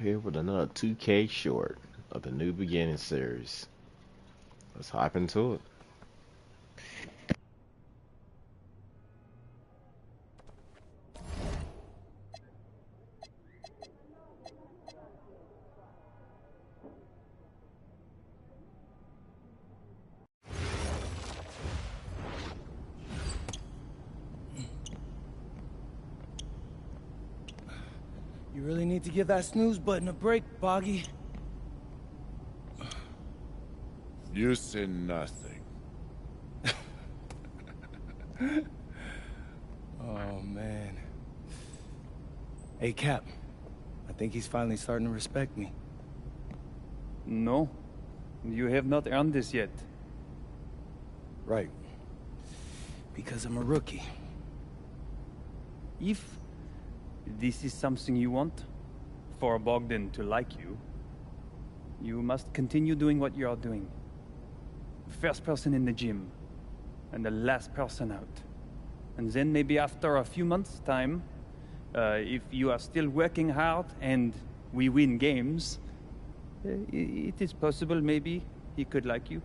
Here with another 2K short of the New Beginning series. Let's hop into it. You really need to give that snooze button a break, Boggy. You say nothing. Oh, man. Hey, Cap. I think he's finally starting to respect me. No, you have not earned this yet. Right. Because I'm a rookie. If this is something you want, for Bogdan to like you, you must continue doing what you are doing. First person in the gym, and the last person out. And then maybe after a few months' time, if you are still working hard and we win games, it is possible maybe he could like you.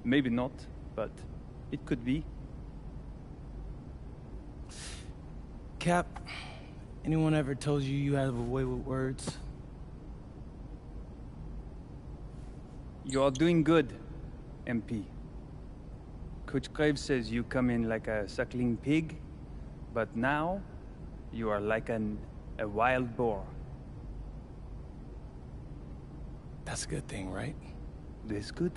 Maybe not, but it could be. Cap, anyone ever told you you have a way with words? You are doing good, MP. Coach Graves says you come in like a suckling pig, but now you are like a wild boar. That's a good thing, right? This good?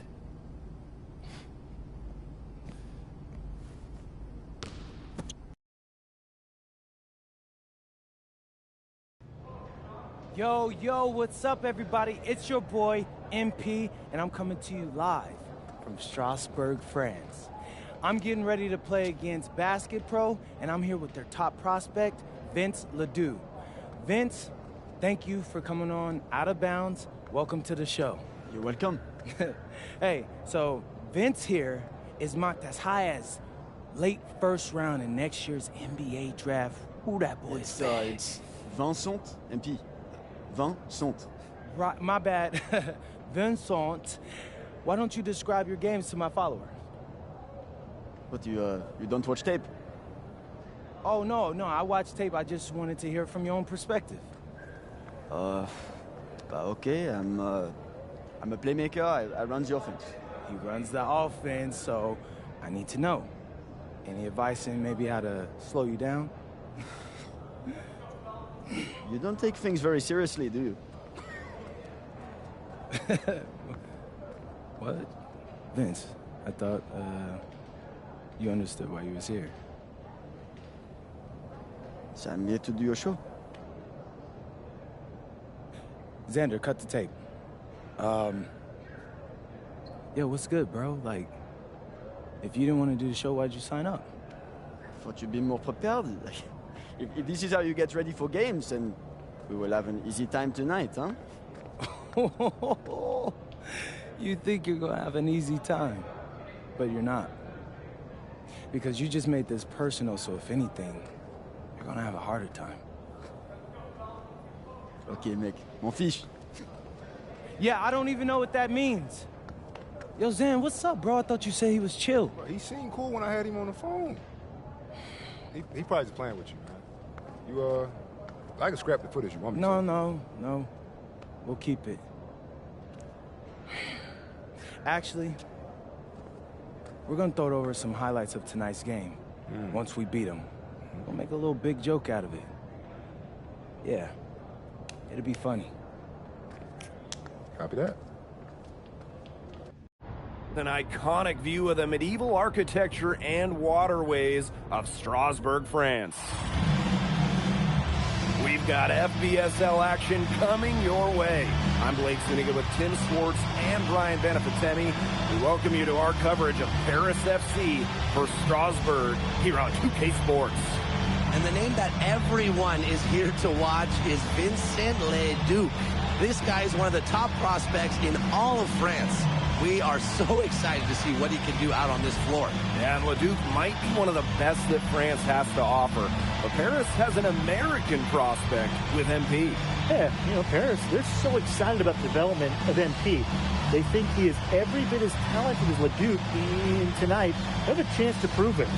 Yo, what's up, everybody? It's your boy, MP, and I'm coming to you live from Strasbourg, France. I'm getting ready to play against Basket Pro, and I'm here with their top prospect, Vince Ledoux. Vince, thank you for coming on Out of Bounds. Welcome to the show. You're welcome. Hey, so Vince here is mocked as high as late first round in next year's NBA draft. Who that boy is? It's Vincent, MP. Vincent. Right, my bad. Vincent, why don't you describe your games to my follower? But you don't watch tape? Oh, no, I watch tape. I just wanted to hear from your own perspective. Okay, I'm a playmaker. I run the offense. He runs the offense, so I need to know. Any advice in maybe how to slow you down? You don't take things very seriously, do you? What? Vince, I thought, you understood why you was here. So I'm here to do your show. Xander, cut the tape. Yo, what's good, bro? Like, if you didn't want to do the show, why'd you sign up? I thought you'd be more prepared. If this is how you get ready for games, then we will have an easy time tonight, huh? You think you're gonna have an easy time, but you're not. Because you just made this personal, so if anything, you're gonna have a harder time. Okay, mec. M'en fiche. Yeah, I don't even know what that means. Yo, Zan, what's up, bro? I thought you said he was chill. Bro, he seemed cool when I had him on the phone. He probably just playing with you, man. I can scrap the footage you want me to. No. We'll keep it. Actually, we're gonna throw over some highlights of tonight's game. Once we beat them. We'll make a little big joke out of it. Yeah. It'll be funny. Copy that. An iconic view of the medieval architecture and waterways of Strasbourg, France. We've got FBSL action coming your way. I'm Blake Zuniga with Tim Swartz and Brian Beneficenti. We welcome you to our coverage of Paris FC for Strasbourg here on 2K Sports. And the name that everyone is here to watch is Vincent Ledoux. This guy is one of the top prospects in all of France. We are so excited to see what he can do out on this floor. Yeah, and Leduc might be one of the best that France has to offer. But Paris has an American prospect with MP. Yeah, Paris, they're so excited about the development of MP. They think he is every bit as talented as Leduc, and tonight they have a chance to prove it.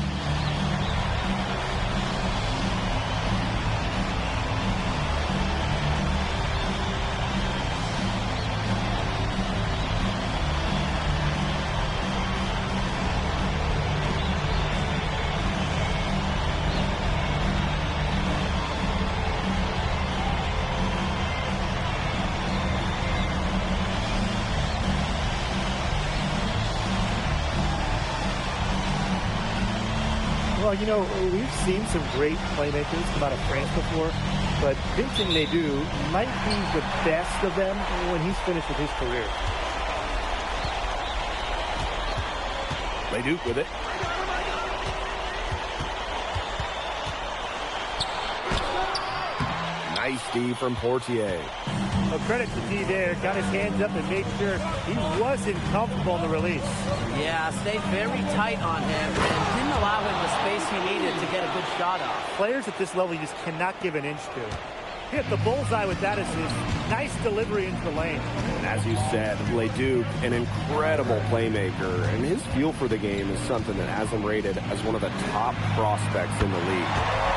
Well, we've seen some great playmakers come out of France before, but Vincent Ledoux might be the best of them when he's finished with his career. Leduc with it. Nice D from Portier. Well, credit to D there. Got his hands up and made sure he wasn't comfortable in the release. Yeah, stayed very tight on him and didn't allow him the space he needed to get a good shot off. Players at this level you just cannot give an inch to. Hit the bullseye with that assist. Nice delivery into the lane. And as you said, Leduc, an incredible playmaker, and his feel for the game is something that has him rated as one of the top prospects in the league.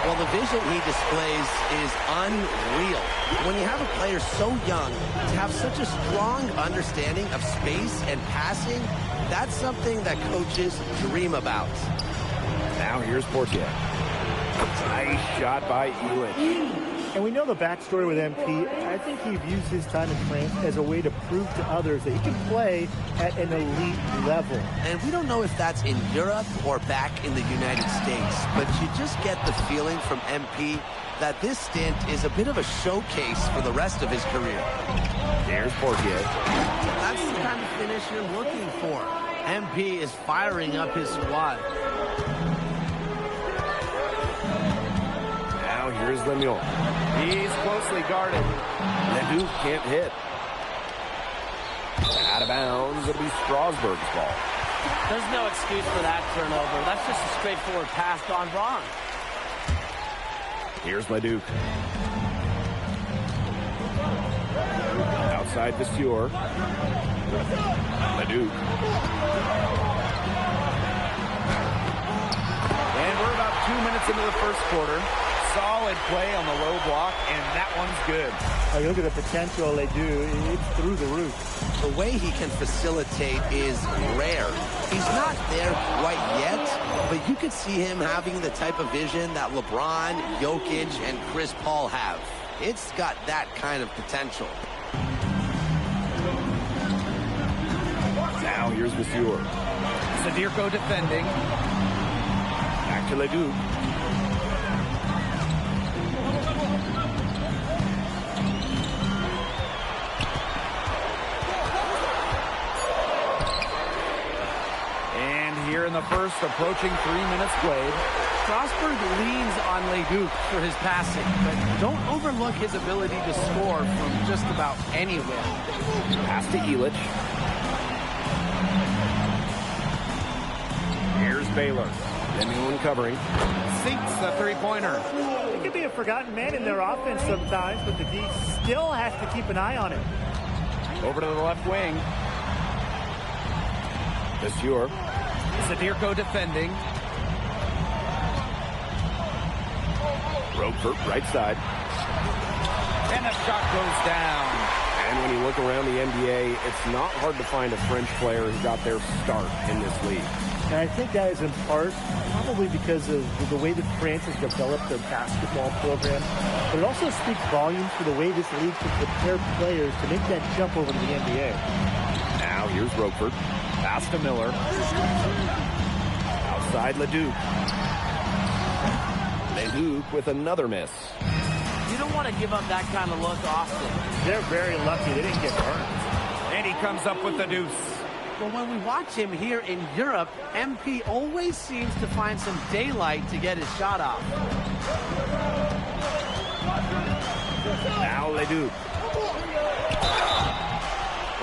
Well, the vision he displays is unreal. When you have a player so young to have such a strong understanding of space and passing, that's something that coaches dream about. Now here's Portier. Nice shot by Elich. And we know the backstory with MP. I think he views his time in France as a way to prove to others that he can play at an elite level. And we don't know if that's in Europe or back in the United States, but you just get the feeling from MP that this stint is a bit of a showcase for the rest of his career. There's Portier. That's the kind of finish you're looking for. MP is firing up his squad. Now here's Lemieux. He's closely guarded. Leduc can't hit. Out of bounds. It'll be Strasburg's ball. There's no excuse for that turnover. That's just a straightforward pass gone wrong. Here's Leduc. Outside Vasseur. Leduc. And we're about 2 minutes into the first quarter. Solid play on the low block, and that one's good. Oh, you look at the potential they do. It's through the roof. The way he can facilitate is rare. He's not there quite yet, but you could see him having the type of vision that LeBron, Jokic, and Chris Paul have. It's got that kind of potential. Now here's Vasseur. Sadirko defending. Back to Leduc. Here in the first, approaching 3 minutes played. Strasburg leans on Leduc for his passing, but don't overlook his ability to score from just about anywhere. Pass to Elich. Here's Baylor. Anyone covering. Sinks the three-pointer. He could be a forgotten man in their offense sometimes, but the D still has to keep an eye on him. Over to the left wing. Vasseur. Sadirko defending. Roper, right side. And the shot goes down. And when you look around the NBA, it's not hard to find a French player who got their start in this league. And I think that is in part probably because of the way that France has developed their basketball program. But it also speaks volumes for the way this league can prepare players to make that jump over to the NBA. Now here's Roper. Pass to Miller. Outside Leduc. Leduc with another miss. You don't want to give up that kind of look often. They're very lucky they didn't get burned. And he comes up with the deuce. But when we watch him here in Europe, MP always seems to find some daylight to get his shot off. Now Leduc.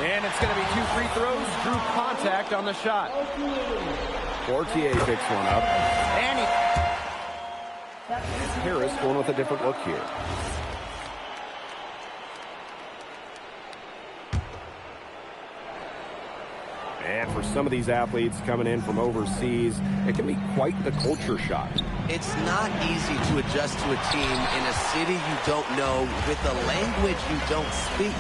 And it's going to be 2 free throws. Drew contact on the shot. Fortier picks one up. And Harris going with a different look here. And for some of these athletes coming in from overseas, it can be quite the culture shock. It's not easy to adjust to a team in a city you don't know with a language you don't speak.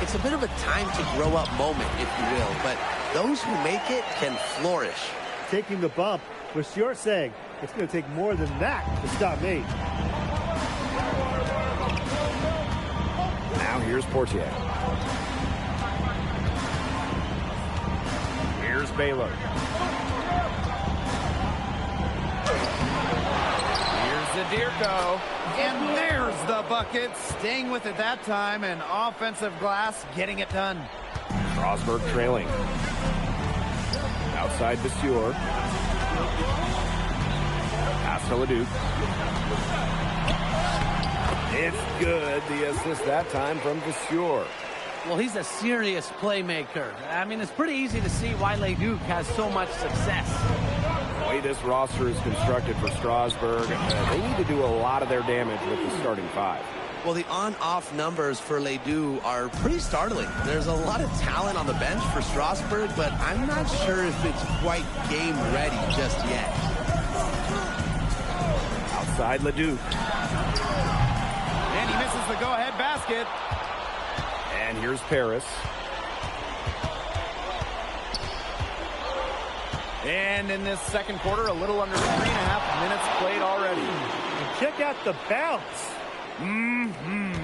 It's a bit of a time to grow up moment, if you will, but those who make it can flourish. Taking the bump, Monsieur saying it's going to take more than that to stop me. Now here's Portier. Here's Baylor. here's Zadirko. And there's the bucket. Staying with it that time. And offensive glass getting it done. Strasburg trailing. Outside Vasseur. Pass to Leduc. It's good. The assist that time from Vasseur. Well, he's a serious playmaker. I mean, it's pretty easy to see why Leduc has so much success. The way this roster is constructed for Strasburg, they need to do a lot of their damage with the starting 5. Well, the on-off numbers for Ledoux are pretty startling. There's a lot of talent on the bench for Strasburg, but I'm not sure if it's quite game ready just yet. Outside Leduc. And he misses the go-ahead basket. And here's Paris. And in this second quarter, a little under 3.5 minutes played already. And check out the bounce.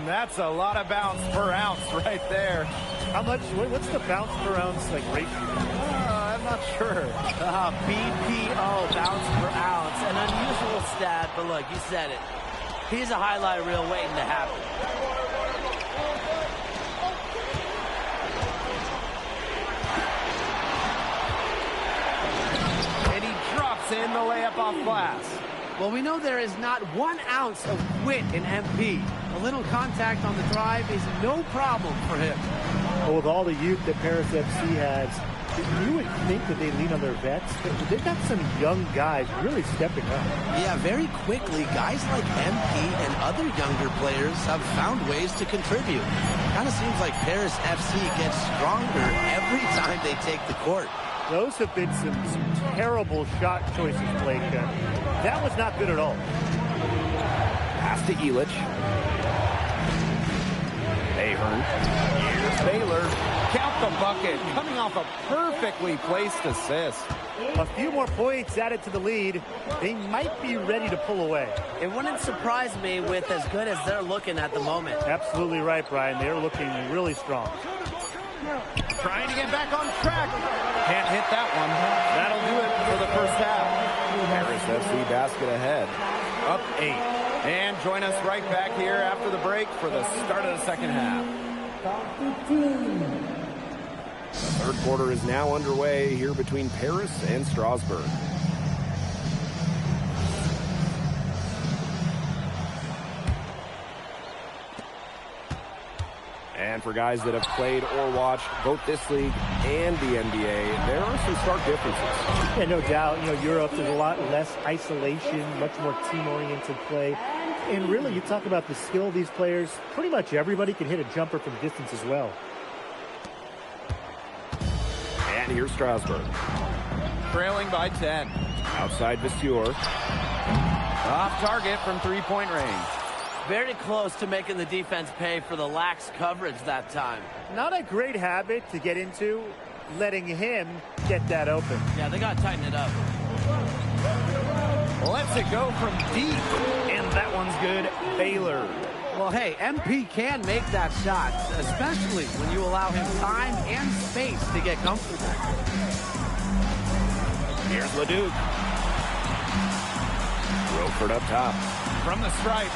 That's a lot of bounce per ounce right there. How much? What's the bounce per ounce like ratio? I'm not sure. BPO, bounce per ounce. An unusual stat, but look, you said it. He's a highlight reel waiting to happen. And he drops in the layup off glass. Well, we know there is not 1 ounce of quit in MP. A little contact on the drive is no problem for him. Well, with all the youth that Paris FC has, you would think that they lean on their vets, but they've got some young guys really stepping up. Yeah, very quickly, guys like MP and other younger players have found ways to contribute. Kind of seems like Paris FC gets stronger every time they take the court. Those have been some terrible shot choices, Blake. That was not good at all. Pass to Elich. Ahern. Here's Baylor. Count the bucket. Coming off a perfectly placed assist. A few more points added to the lead. They might be ready to pull away. It wouldn't surprise me with as good as they're looking at the moment. Absolutely right, Brian. They're looking really strong. Trying to get back on track. Can't hit that one. That'll do it for the first half. Paris FC basket ahead. Up 8. And join us right back here after the break for the start of the second half. The third quarter is now underway here between Paris and Strasburg. And for guys that have played or watched both this league and the NBA, there are some stark differences. Yeah, no doubt. You know, Europe, there's a lot less isolation, much more team-oriented play. And really, you talk about the skill of these players, pretty much everybody can hit a jumper from distance as well. And here's Strasburg. Trailing by 10. Outside Vasseur. Off target from three-point range. Very close to making the defense pay for the lax coverage that time. Not a great habit to get into, letting him get that open. Yeah, they got to tighten it up. Lets it go from deep. And that one's good. Baylor. Well, hey, MP can make that shot, especially when you allow him time and space to get comfortable. Here's Leduc. Roford up top. From the stripe.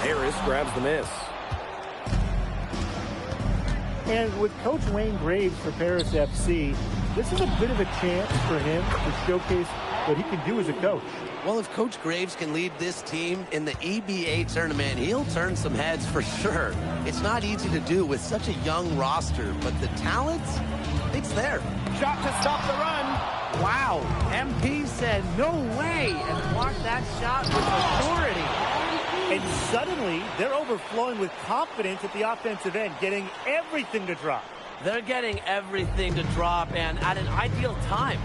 Harris grabs the miss. And with Coach Wayne Graves for Paris FC, this is a bit of a chance for him to showcase what he can do as a coach. Well, if Coach Graves can lead this team in the EBA tournament, he'll turn some heads for sure. It's not easy to do with such a young roster, but the talent, it's there. Shot to stop the run. Wow, MP said no way and blocked that shot with authority. And suddenly, they're overflowing with confidence at the offensive end, getting everything to drop. They're getting everything to drop, and at an ideal time.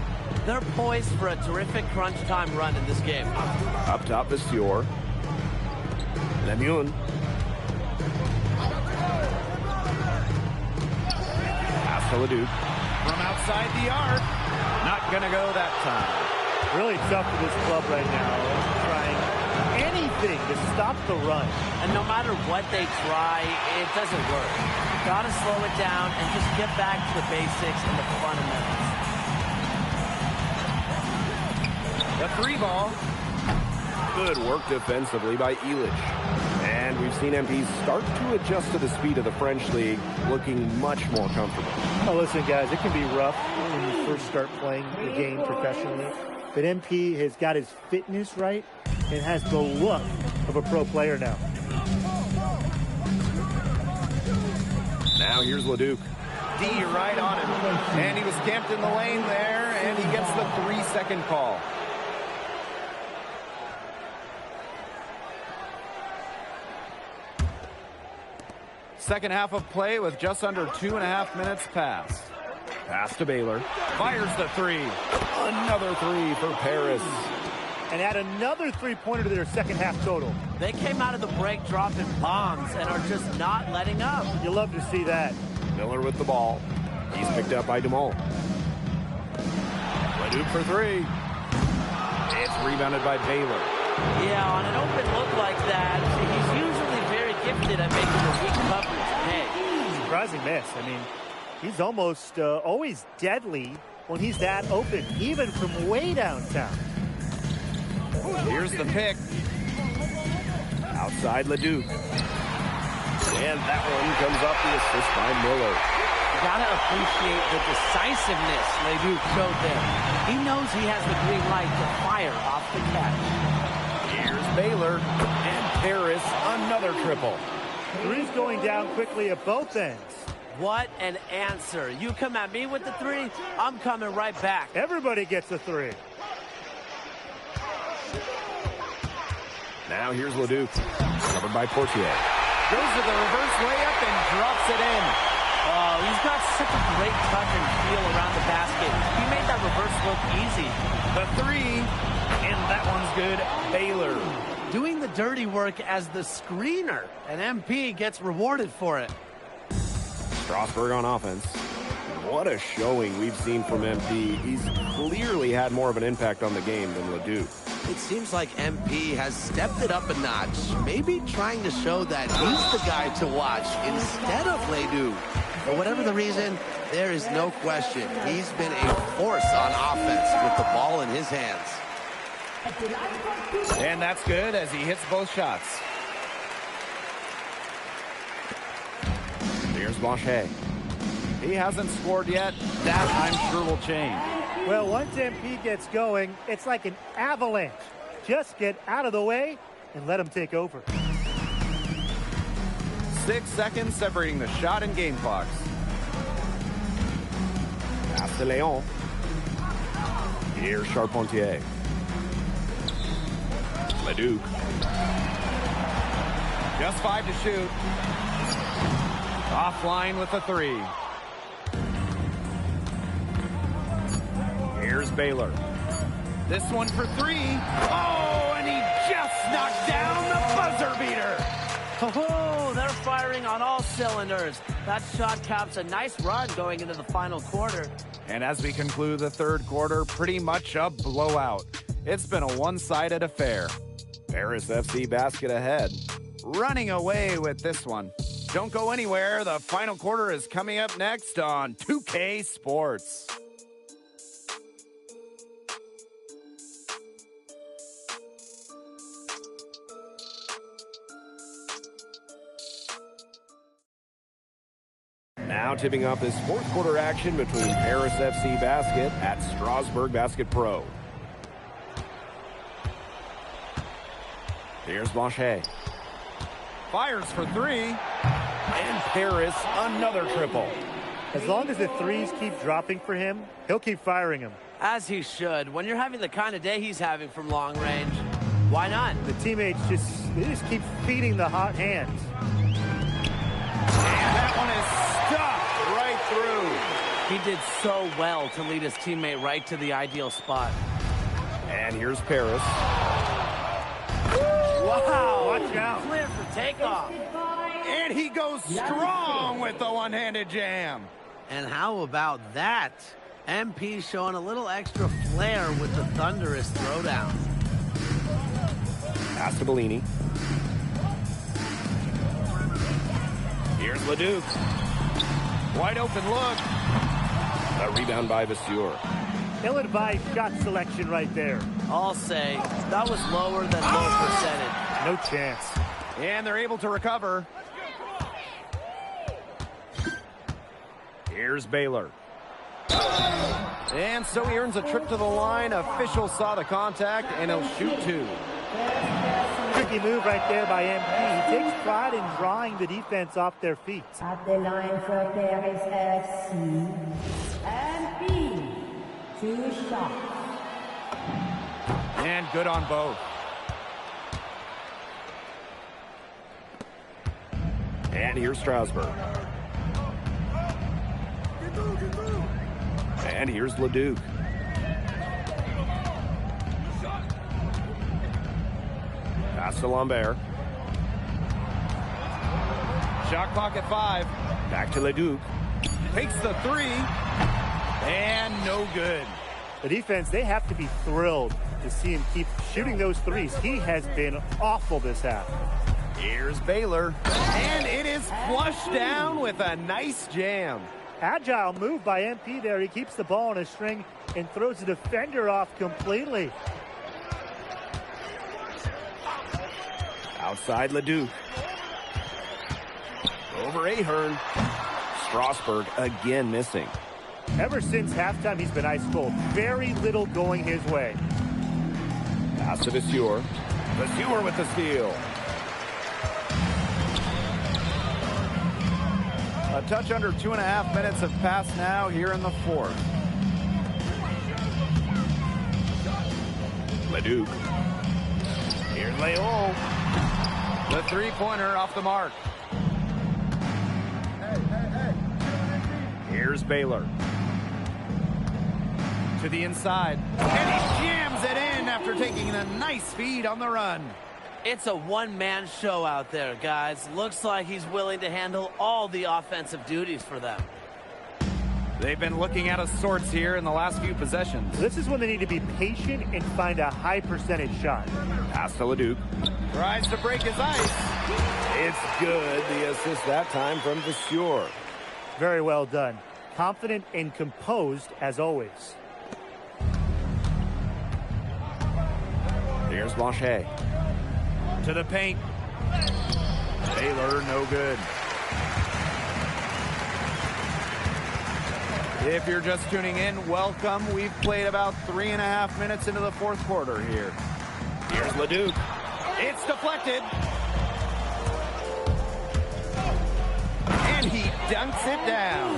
They're poised for a terrific crunch time run in this game. Up top is Fior. Lemun. Pass to Leduc. From outside the arc. Not going to go that time. Really tough for this club right now. Trying anything to stop the run. And no matter what they try, it doesn't work. Gotta slow it down and just get back to the basics and the fundamentals. The 3 ball. Good work defensively by Elich. And we've seen MP start to adjust to the speed of the French League, looking much more comfortable. Oh, listen, guys, it can be rough when you first start playing the game professionally. But MP has got his fitness right and has the look of a pro player now. Now here's Leduc. D right on him. And he was camped in the lane there, and he gets the 3-second call. Second half of play with just under 2.5 minutes passed. Pass to Baylor. Fires the 3. Another 3 for Paris. And add another three-pointer to their second half total. They came out of the break dropping bombs and are just not letting up. You love to see that. Miller with the ball. He's picked up by Dumont. Leduc for 3. It's rebounded by Baylor. Yeah, on an open look like that, he's usually very gifted at making the weak coverage pay. Surprising miss. I mean, he's almost always deadly when he's that open, even from way downtown. Here's the pick. Outside Leduc. And that one comes off the assist by Miller. You gotta appreciate the decisiveness Leduc showed there. He knows he has the green light to fire off the catch. Here's Baylor. And Paris, another triple. Three's going down quickly at both ends. What an answer. You come at me with the 3, I'm coming right back. Everybody gets a 3. Now here's Leduc. Covered by Portier. Goes to the reverse layup and drops it in. Oh, he's got such a great touch and feel around the basket. He made that reverse look easy. The 3, and that one's good. Baylor. Doing the dirty work as the screener, and MP gets rewarded for it. Strasburg on offense. What a showing we've seen from MP. He's clearly had more of an impact on the game than Leduc. It seems like MP has stepped it up a notch, maybe trying to show that he's the guy to watch instead of Leduc. For whatever the reason, there is no question he's been a force on offense with the ball in his hands. And that's good as he hits both shots. Here's Blanchet. He hasn't scored yet. That, I'm sure, will change. Well, once MP gets going, it's like an avalanche. Just get out of the way and let him take over. 6 seconds separating the shot and game clocks. Pass to Leon. Here's Charpentier. Leduc. Just 5 to shoot. Offline with the 3. Here's Baylor. This one for 3. Oh, and he just knocked down the buzzer beater. Oh, they're firing on all cylinders. That shot caps a nice run going into the final quarter. And as we conclude the third quarter, pretty much a blowout. It's been a one-sided affair. Paris FC basket ahead. Running away with this one. Don't go anywhere. The final quarter is coming up next on 2K Sports. Now tipping off this fourth quarter action between Paris FC Basket at Strasbourg Basket Pro. Here's Blanchet. Fires for three. And Paris, another triple. As long as the threes keep dropping for him, he'll keep firing them. As he should. When you're having the kind of day he's having from long range, why not? The teammates just keep feeding the hot hands. And that one is stuffed right through. He did so well to lead his teammate right to the ideal spot. And here's Paris. Wow. Watch out. Clear for takeoff. And he goes strong with the one-handed jam. And how about that? MP showing a little extra flair with the thunderous throwdown. Pass to Bellini. Here's Leduc. Wide open look. A rebound by Vasseur. Ill-advised shot selection right there. I'll say that was lower than low percentage. No chance. And they're able to recover. Here's Baylor. And so he earns a trip to the line. Officials saw the contact, and he'll shoot two. Tricky move right there by MP. He takes pride in drawing the defense off their feet. At the line for Paris FC, MP. 2 shots. And good on both. And here's Strasburg. And here's Leduc. Pass to Lambert. Shot clock at 5. Back to Leduc. Takes the three. And no good. The defense, they have to be thrilled to see him keep shooting those threes. He has been awful this half. Here's Baylor. And it is flushed down with a nice jam. Agile move by MP there. He keeps the ball on a string and throws the defender off completely. Outside Leduc. Over Ahern. Strasburg again missing. Ever since halftime, he's been ice cold. Very little going his way. Pass to Vasseur. Vasseur with the steal. A touch under 2.5 minutes have passed now here in the fourth. Leduc. Here's Leon. The three-pointer off the mark. Here's Baylor. To the inside. And he jams it in after taking a nice feed on the run. It's a one-man show out there, guys. Looks like he's willing to handle all the offensive duties for them. They've been looking out of sorts here in the last few possessions. This is when they need to be patient and find a high percentage shot. Pass to Leduc. Tries to break his ice. It's good. The assist that time from Vasseur. Very well done. Confident and composed as always. Here's Blanchet. To the paint. Baylor, no good. If you're just tuning in, welcome. We've played about 3.5 minutes into the fourth quarter here. Here's Leduc. It's deflected. And he dunks it down.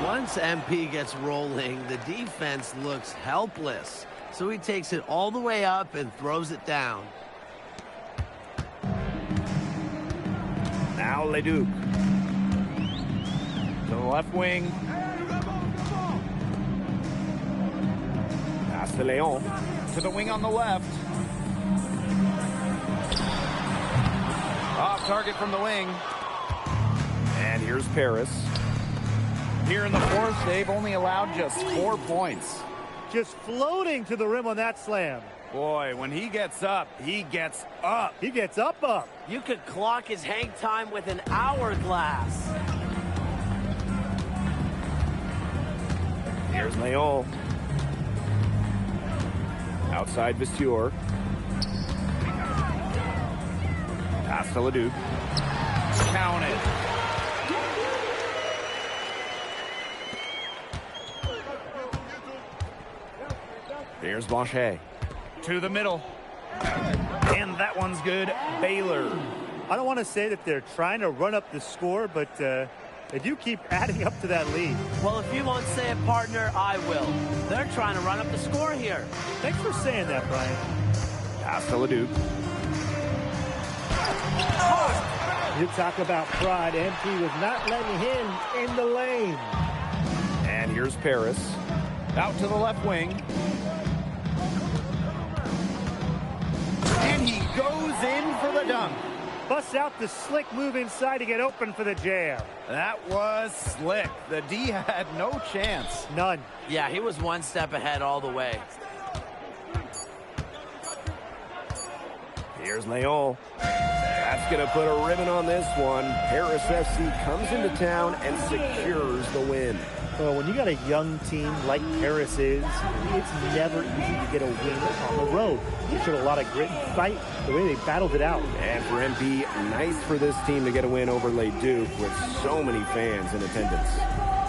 Once MP gets rolling, the defense looks helpless. So he takes it all the way up and throws it down. Now Leduc. To the left wing. Pass to Leon. To the wing on the left. Off target from the wing. And here's Paris. Here in the fourth, they've only allowed just 4 points. Just floating to the rim on that slam. Boy, when he gets up, he gets up. He gets up. You could clock his hang time with an hourglass. Here's Leon. Outside Vasseur. Pass to Leduc. Count it. Here's Blanchet. To the middle. And that one's good. Baylor. I don't want to say that they're trying to run up the score, but they do keep adding up to that lead. Well, if you won't say it, partner, I will. They're trying to run up the score here. Thanks for saying that, Brian. Pass to Leduc. You talk about pride. MP was not letting him in the lane. And here's Paris. Out to the left wing. And he goes in for the dunk. Busts out the slick move inside to get open for the jam. That was slick. The D had no chance. None. Yeah, he was one step ahead all the way. Here's Leon. That's going to put a ribbon on this one. Paris FC comes into town and secures the win. Well, when you got a young team like Paris is, it's never easy to get a win on the road. They showed a lot of grit and fight, the way they battled it out. And for MP, nice for this team to get a win over Leduc with so many fans in attendance.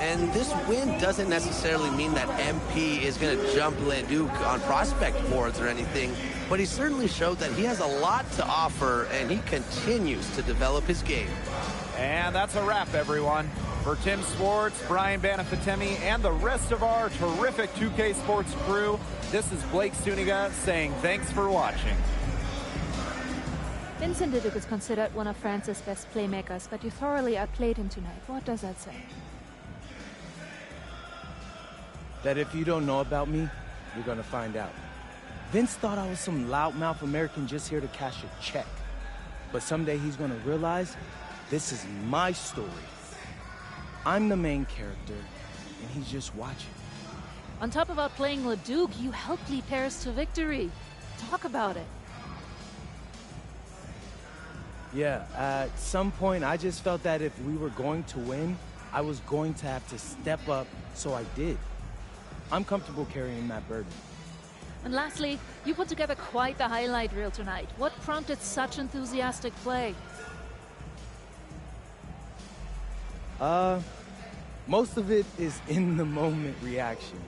And this win doesn't necessarily mean that MP is going to jump Leduc on prospect boards or anything, but he certainly showed that he has a lot to offer, and he continues to develop his game. And that's a wrap, everyone. For Tim Swartz, Brian Banafitemi, and the rest of our terrific 2K Sports crew, this is Blake Suniga saying thanks for watching. Vincent Leduc is considered one of France's best playmakers, but you thoroughly outplayed him tonight. What does that say? That if you don't know about me, you're gonna find out. Vince thought I was some loudmouth American just here to cash a check. But someday he's gonna realize this is my story. I'm the main character, and he's just watching. On top of outplaying Leduc, you helped lead Paris to victory. Talk about it. Yeah, at some point I just felt that if we were going to win, I was going to have to step up, so I did. I'm comfortable carrying that burden. And lastly, you put together quite the highlight reel tonight. What prompted such enthusiastic play? Most of it is in-the-moment reactions.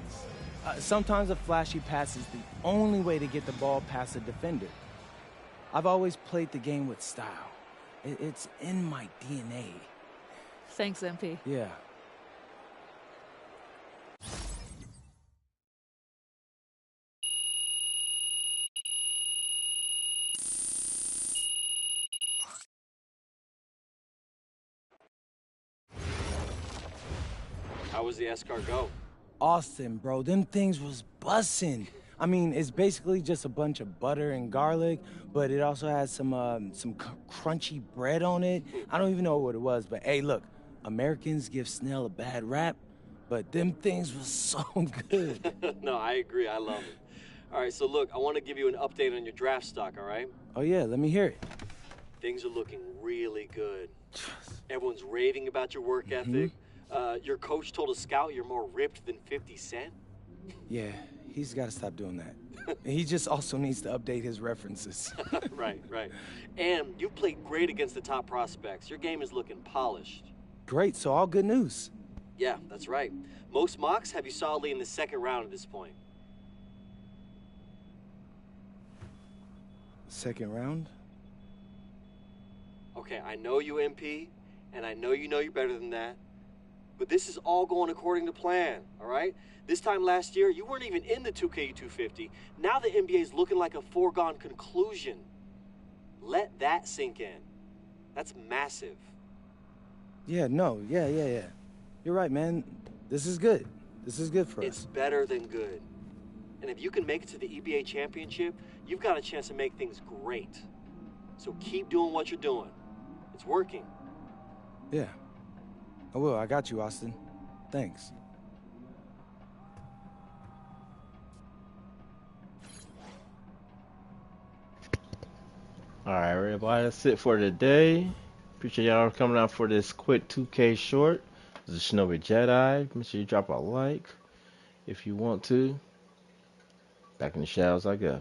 Sometimes a flashy pass is the only way to get the ball past a defender. I've always played the game with style. It's in my DNA. Thanks, MP. Yeah. How was the escargot? Austin, bro, them things was bussin'. I mean, it's basically just a bunch of butter and garlic, but it also has some crunchy bread on it. I don't even know what it was, but hey, look, Americans give snail a bad rap, but them things was so good. No, I agree. I love it. All right, so look, I want to give you an update on your draft stock, all right? Oh, yeah, let me hear it. Things are looking really good. Everyone's raving about your work ethic. Your coach told a scout you're more ripped than 50 Cent. Yeah, he's got to stop doing that. He just also needs to update his references. Right. And you've played great against the top prospects. Your game is looking polished. Great, so all good news. Yeah, that's right. Most mocks have you solidly in the second round at this point. Second round? Okay, I know you, MP, and I know you're better than that. But this is all going according to plan, all right? This time last year, you weren't even in the 2K250. Now the NBA is looking like a foregone conclusion. Let that sink in. That's massive. Yeah. You're right, man. This is good. This is good for us. It's better than good. And if you can make it to the EBA championship, you've got a chance to make things great. So keep doing what you're doing. It's working. Yeah. I will. I got you, Austin. Thanks. Alright, everybody, that's it for today. Appreciate y'all coming out for this quick 2K short. This is Shinobi Jedi. Make sure you drop a like if you want to. Back in the shadows I go.